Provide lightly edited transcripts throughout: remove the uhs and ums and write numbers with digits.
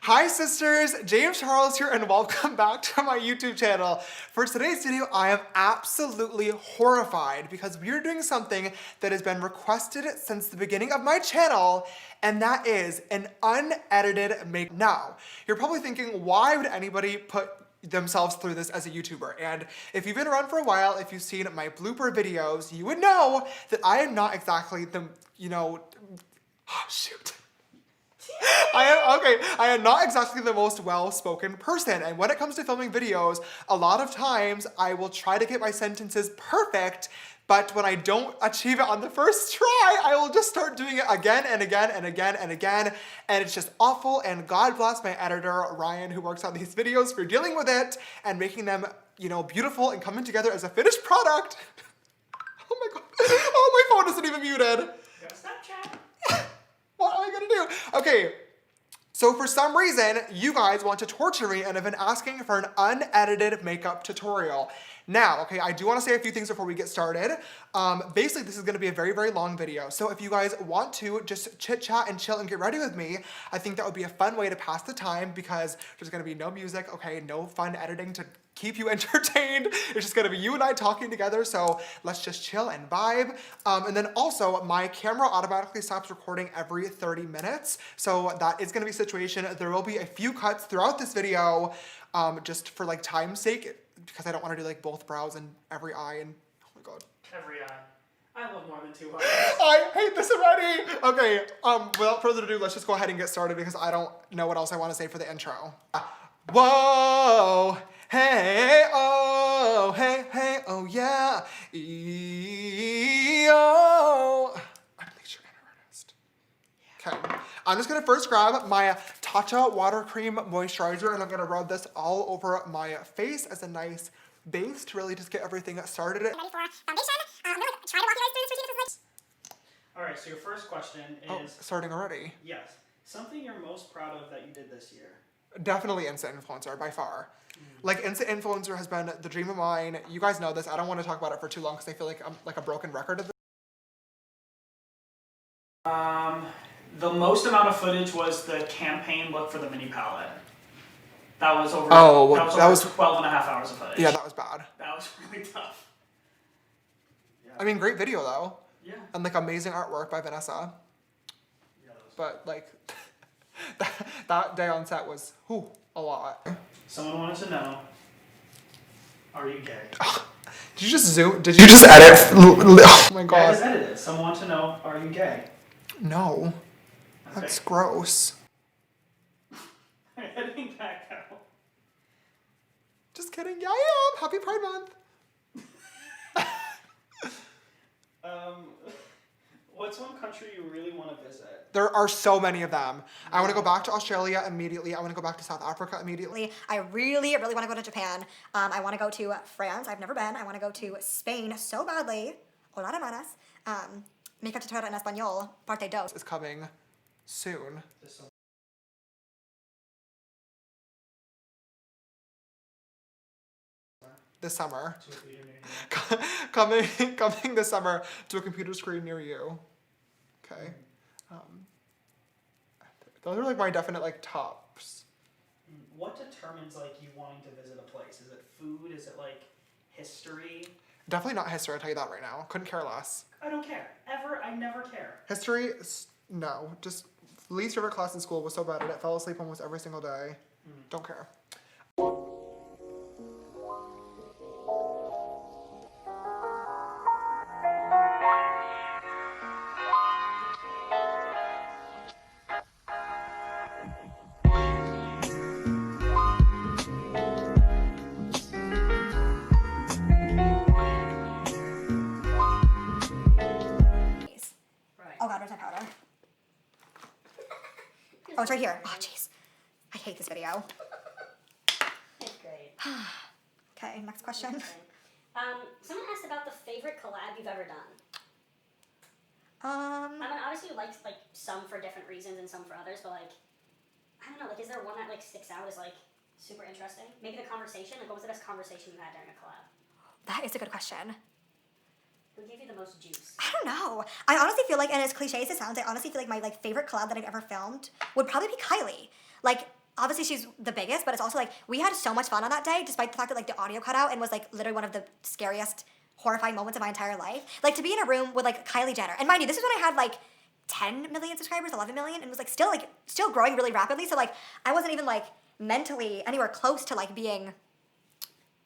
Hi sisters, James Charles here and welcome back to my YouTube channel. For today's video, I am absolutely horrified because we're doing something that has been requested since the beginning of my channel, and that is an unedited make. Now, you're probably thinking, why would anybody put themselves through this as a YouTuber? And if you've been around for a while, if you've seen my blooper videos, you would know that I am not exactly the, oh shoot. I am not exactly the most well-spoken person, and when it comes to filming videos, a lot of times I will try to get my sentences perfect, but when I don't achieve it on the first try, I will just start doing it again and again and again and again, and it's just awful, and God bless my editor, Ryan, who works on these videos, for dealing with it and making them, beautiful and coming together as a finished product. Oh my God. Oh, my phone isn't even muted. Go Snapchat. What am I gonna do? Okay, so for some reason, you guys want to torture me and have been asking for an unedited makeup tutorial. Now, okay, I do want to say a few things before we get started. Basically, this is going to be a very, very long video. So if you guys want to just chit chat and chill and get ready with me, I think that would be a fun way to pass the time because there's going to be no music, okay, no fun editing to keep you entertained. It's just gonna be you and I talking together, so let's just chill and vibe. And then also, my camera automatically stops recording every 30 minutes, so that is gonna be a situation. There will be a few cuts throughout this video, just for like time's sake, because I don't wanna do like both brows and every eye and, oh my God. Every eye. I love more than 2 eyes. I hate this already. Okay, without further ado, let's just go ahead and get started because I don't know what else I wanna say for the intro. Whoa. Hey, oh, hey, oh, yeah. E-oh. I'm a leisure artist. Okay, I'm just gonna first grab my Tatcha Water Cream Moisturizer and I'm gonna rub this all over my face as a nice base to really just get everything started. Ready for foundation. Really try to walk you guys through this routine if it's All right, so your first question is... Oh, starting already. Yes. Something you're most proud of that you did this year? Definitely Instant Influencer, by far. Like, Instant Influencer has been the dream of mine. You guys know this. I don't want to talk about it for too long because I feel like I'm like a broken record of this. The most amount of footage was the campaign look for the mini palette. That was over, that was 12 and a half hours of footage. Yeah, that was bad. That was really tough. Yeah. I mean, great video, though. Yeah. And, like, amazing artwork by Vanessa. Yeah, that was But, like, that day on set was, a lot. Someone wanted to know, are you gay? Did you just zoom? Did you just edit? Oh, my Yeah, I God. just edited it. Someone wanted to know, are you gay? No. Okay. That's gross. Editing back out. Just kidding. Yeah, I am. Happy Pride Month. What's one country you really want to visit? There are so many of them. I want to go back to Australia immediately. I want to go back to South Africa immediately. I really want to go to Japan. I want to go to France. I've never been. I want to go to Spain so badly. Hola, hermanas. Mi cachorra en español, parte dos. Is coming soon. This summer. To a theater near you. coming this summer to a computer screen near you. Okay. Those are like my definite like tops. What determines like you wanting to visit a place? Is it food? Is it like history? Definitely not history, I'll tell you that right now. Couldn't care less. I don't care. Ever. I never care. History, no. Just least favorite class in school, was so bad at it. Fell asleep almost every single day. Don't care. Oh God, where's my powder? Oh, it's right here. Oh, jeez. I hate this video. It's great. Okay, next question. Someone asked about the favorite collab you've ever done. Um, I mean, obviously you like some for different reasons and some for others, but like, I don't know, like, is there one that like sticks out as like super interesting? Maybe the conversation. Like, what was the best conversation you had during a collab? that is a good question. Who gave you the most juice? I don't know. I honestly feel like, and as cliche as it sounds, I honestly feel like my like favorite collab that I've ever filmed would probably be Kylie. Like, obviously she's the biggest, but it's also like we had so much fun on that day, despite the fact that like the audio cut out and was like literally one of the scariest, horrifying moments of my entire life. Like to be in a room with like Kylie Jenner, and mind you, this is when I had like 10 million subscribers, 11 million, and was like still growing really rapidly. So like I wasn't even like mentally anywhere close to like being.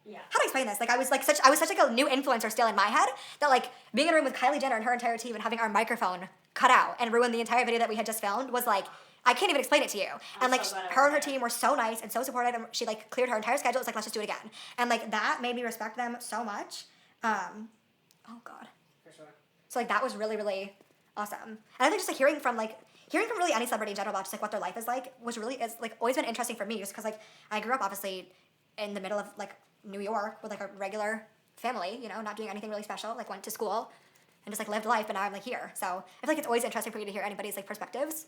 Yeah. How do I explain this? Like I was such like a new influencer still in my head that like being in a room with Kylie Jenner and her entire team and having our microphone cut out and ruin the entire video that we had just filmed was like I can't even explain it to you. And like so glad I her and her was there. team were so nice and so supportive, and she like cleared her entire schedule. It's like let's just do it again. And like that made me respect them so much. Oh god. For sure. So like that was really really awesome. And I think just like hearing from really any celebrity in general about just like what their life is like is like always been interesting for me, just because like I grew up obviously in the middle of like New York with like a regular family, you know, not doing anything really special, like went to school and just like lived life, and now I'm like here. So I feel like it's always interesting for you to hear anybody's like perspectives.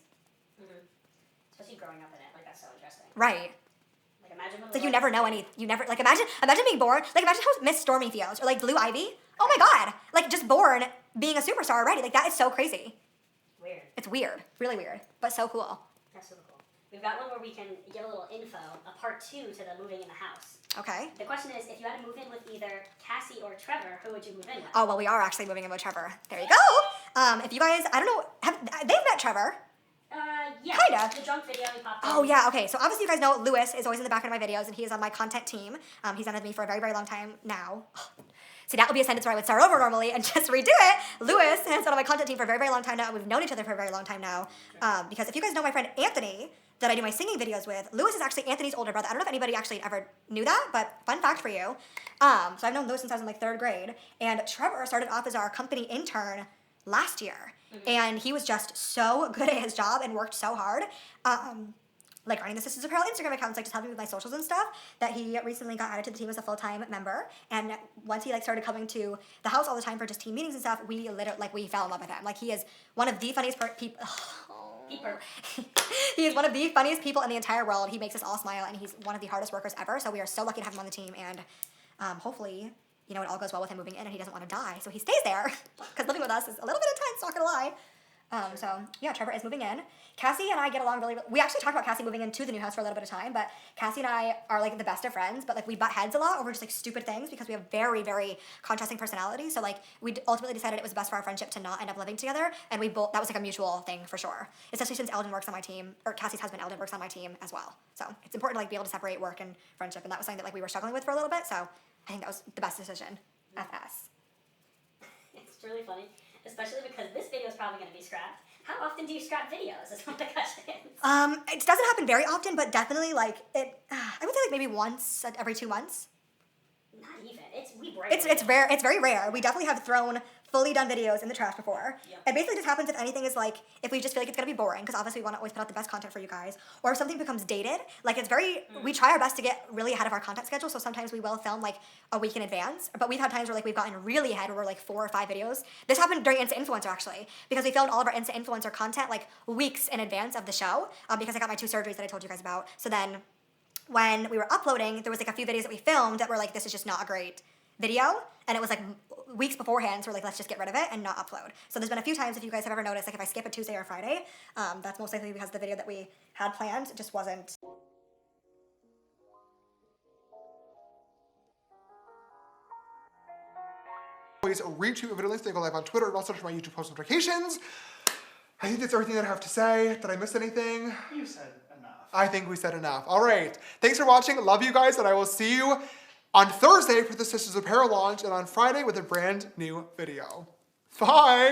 Especially growing up in it, like that's so interesting. Right. Like imagine what It's like you never know you never like imagine being born, like imagine how Miss Stormy feels, or like Blue Ivy. Oh my god. Like just born being a superstar already. Like that is so crazy. Weird. It's weird. Really weird, but so cool. That's super cool. We've got one where we can get a little info, a part 2 to the moving in the house. Okay. The question is, if you had to move in with either Cassie or Trevor, who would you move in with? Oh well, we are actually moving in with Trevor. There you go. If you guys, I don't know, they've met Trevor. Yeah. Kinda. The drunk video we popped Oh in. yeah, okay. So obviously you guys know Lewis is always in the background of my videos, and he is on my content team. He's been with me for a very, very long time now. See, that would be a sentence where I would start over normally and just redo it. Lewis has been on my content team for a very, very long time now. We've known each other for a very long time now. Because if you guys know my friend Anthony, that I do my singing videos with, Lewis is actually Anthony's older brother. I don't know if anybody actually ever knew that, but fun fact for you. So I've known Lewis since I was in like 3rd grade. And Trevor started off as our company intern last year. And he was just so good at his job and worked so hard. Like running the Sisters Apparel Instagram accounts, like just helping with my socials and stuff, that he recently got added to the team as a full-time member. And once he like started coming to the house all the time for just team meetings and stuff, we literally like we fell in love with him. Like he is one of the funniest people. He is one of the funniest people in the entire world. He makes us all smile, and he's one of the hardest workers ever. So we are so lucky to have him on the team, and hopefully, you know, it all goes well with him moving in, and he doesn't want to die, so he stays there. Because living with us is a little bit intense, not gonna lie. So yeah, Trevor is moving in. Cassie and I get along really. We actually talked about Cassie moving into the new house for a little bit of time, but Cassie and I are like the best of friends. But like we butt heads a lot over just like stupid things because we have very, very contrasting personalities. So like we ultimately decided it was best for our friendship to not end up living together, and we both that was like a mutual thing for sure. Especially since Eldon works on my team, or Cassie's husband Eldon works on my team as well. So it's important to like be able to separate work and friendship, and that was something that like we were struggling with for a little bit. So I think that was the best decision. FS. It's really funny, especially because this video is probably going to be scrapped. How often do you scrap videos? Is one of the questions. It doesn't happen very often, but definitely like it. I would say like maybe once every 2 months. Not even. We break. It's rare. It's very rare. We definitely have thrown fully done videos in the trash before. Yeah. It basically just happens if anything is like if we just feel like it's gonna be boring, because obviously we want to always put out the best content for you guys, or if something becomes dated. Like it's very. We try our best to get really ahead of our content schedule. So sometimes we will film like a week in advance. But we've had times where like we've gotten really ahead, where we're like 4 or 5 videos. This happened during Insta Influencer actually, because we filmed all of our Insta Influencer content like weeks in advance of the show. Because I got my 2 surgeries that I told you guys about. So then when we were uploading, there was like a few videos that we filmed that were like, this is just not a great video, and it was like weeks beforehand, so we're like, let's just get rid of it and not upload. So there's been a few times, if you guys have ever noticed, like if I skip a Tuesday or Friday, that's most likely because the video that we had planned just wasn't. Always retweet my video links, they go live on Twitter, and also to my YouTube post notifications. I think that's everything that I have to say. Did I miss anything? You said enough. I think we said enough. All right. Thanks for watching. Love you guys, and I will see you on Thursday for the Sisters Apparel launch, and on Friday with a brand new video. Bye!